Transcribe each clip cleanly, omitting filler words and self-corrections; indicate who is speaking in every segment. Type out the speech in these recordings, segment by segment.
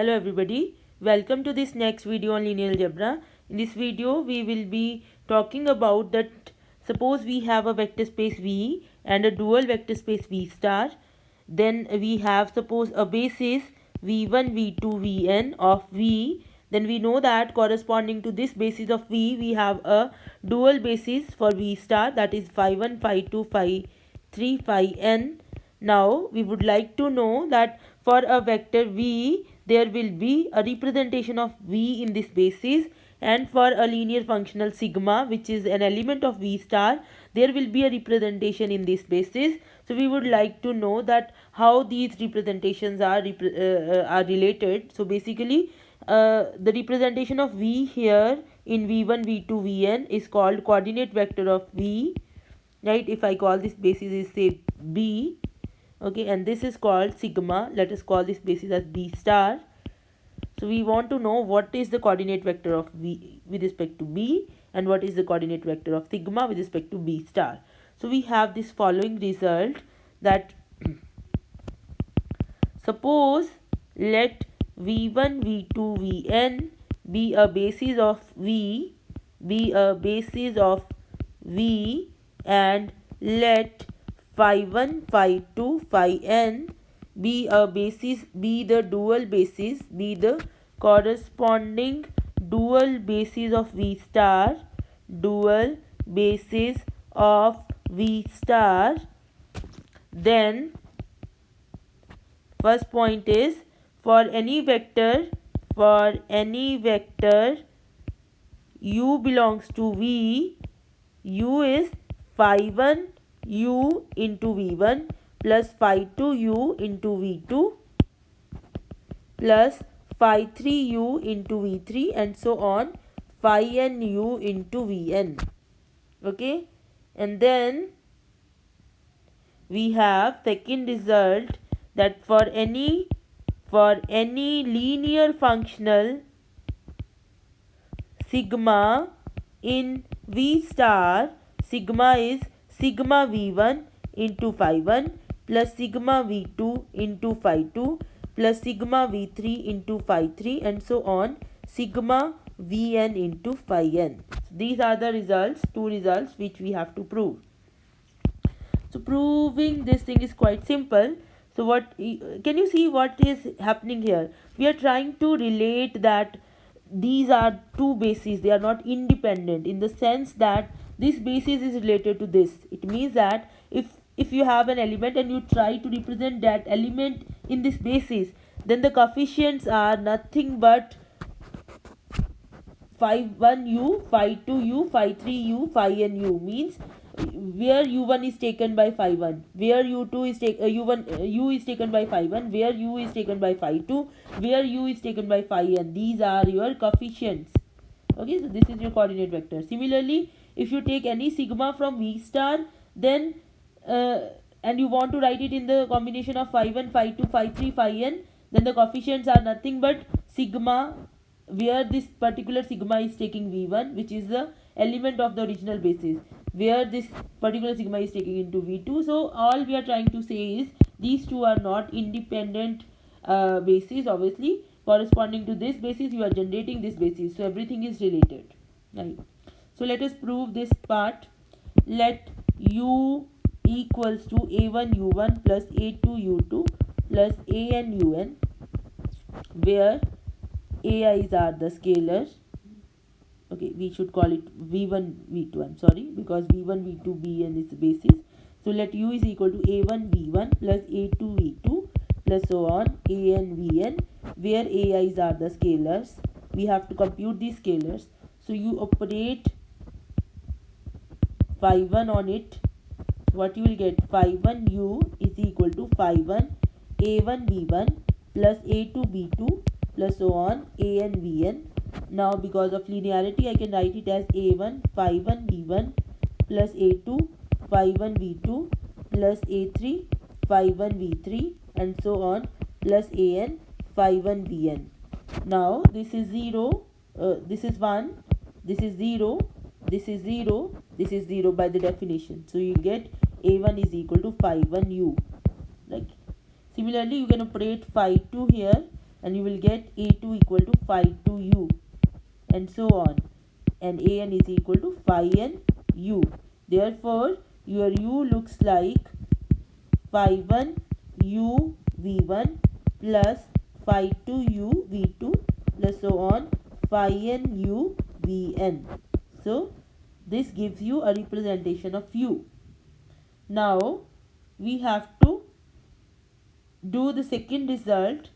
Speaker 1: Hello everybody, welcome to this next video on linear algebra. In this video we will be talking about that suppose we have a vector space V and a dual vector space V star. Then we have suppose a basis V1, V2, Vn of V. Then we know that corresponding to this basis of V we have a dual basis for V star, that is phi 1, phi 2, phi 3, phi n. Now we would like to know that for a vector V there will be a representation of V in this basis, and for a linear functional sigma which is an element of V star there will be a representation in this basis. So we would like to know that how these representations are related. So basically the representation of V here in V1, V2, Vn is called coordinate vector of V, right? If I call this basis is say B, okay, and this is called sigma. Let us call this basis as B star. So we want to know what is the coordinate vector of V with respect to B and what is the coordinate vector of sigma with respect to B star. So we have this following result that suppose let V1, V2, Vn be a basis of V, and let phi 1, phi 2, phi n be a basis, be the dual basis, be the corresponding dual basis of V star, dual basis of V star. Then first point is for any vector u belongs to V, u is phi 1 u into V1 plus phi 2 u into V2 plus phi 3 u into V3 and so on, phi n u into Vn. Okay, and then we have second result that for any linear functional sigma in V star, sigma is sigma V1 into phi 1 plus sigma V2 into phi 2 plus sigma V3 into phi 3 and so on, sigma Vn into phi n. So these are the results, two results which we have to prove. So proving this thing is quite simple. So what can you see what is happening here? We are trying to relate that these are two bases, they are not independent, in the sense that this basis is related to this. It means that if you have an element and you try to represent that element in this basis, then the coefficients are nothing but phi 1 u, phi 2 u, phi 3 u, phi n u, means where u1 is taken by phi 1, where u2 is u is taken by phi 1, where u is taken by phi 2, where u is taken by phi n. These are your coefficients. Okay, so this is your coordinate vector. Similarly, if you take any sigma from V star, then and you want to write it in the combination of phi 1, phi 2, phi 3, phi n, then the coefficients are nothing but sigma, where this particular sigma is taking V1, which is the element of the original basis, where this particular sigma is taking into V2. So all we are trying to say is these two are not independent bases. Obviously, corresponding to this basis you are generating this basis, so everything is related, right? So let us prove this part. Let u equals to a1 u1 plus a2 u2 plus an un, where ai's are the scalars. Okay, we should call it v1 v2, I'm sorry, because v1 v2 bn is the basis. So let u is equal to a1 v1 plus a2 v2 plus so on an vn, where ai's are the scalars. We have to compute these scalars, so you operate phi 1 on it. What you will get, phi 1 u is equal to phi 1 a1 v1 plus a2 b2 plus so on an vn. Now because of linearity I can write it as a1 phi 1 v1 plus a2 phi 1 v2 plus a3 phi 1 v3 and so on plus an phi 1 vn. Now this is 0, this is 1, this is 0, this is 0, this is 0 by the definition. So you get a1 is equal to phi 1 u. Like similarly you can operate phi 2 here. and you will get A2 equal to phi 2 u, and so on, and An is equal to phi n u. Therefore, your u looks like phi 1 u v1 plus phi 2 u v2 plus so on phi n u vn. So this gives you a representation of u. Now we have to do the second result.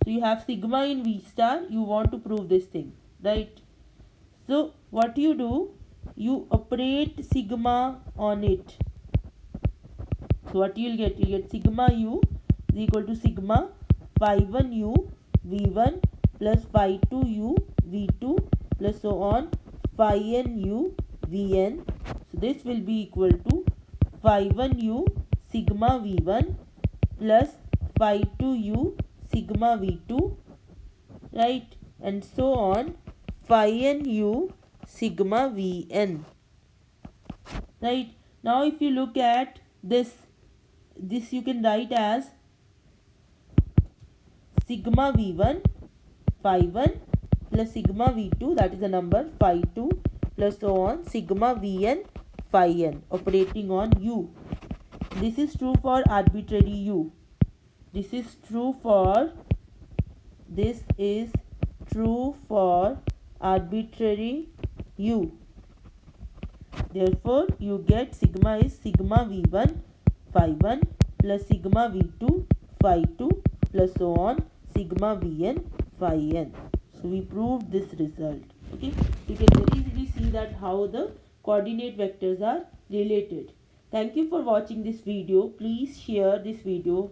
Speaker 1: So you have sigma in V star, you want to prove this thing, right? So what you do, you operate sigma on it. So what you'll get sigma u is equal to sigma phi 1 u v1 plus phi 2 u v2 plus so on phi n u vn. So this will be equal to phi 1 u sigma v1 plus phi 2 u sigma v2, right, and so on phi n u sigma vn, right. Now if you look at this you can write as sigma v1 phi 1 plus sigma v2, that is the number phi 2 plus so on sigma vn phi n, operating on u. This is true for arbitrary u. This is true for arbitrary u. Therefore you get sigma is sigma v1 phi 1 plus sigma v2 phi 2 plus so on sigma vn phi n. So we proved this result. Okay, you can very easily see that how the coordinate vectors are related. Thank you for watching this video. Please share this video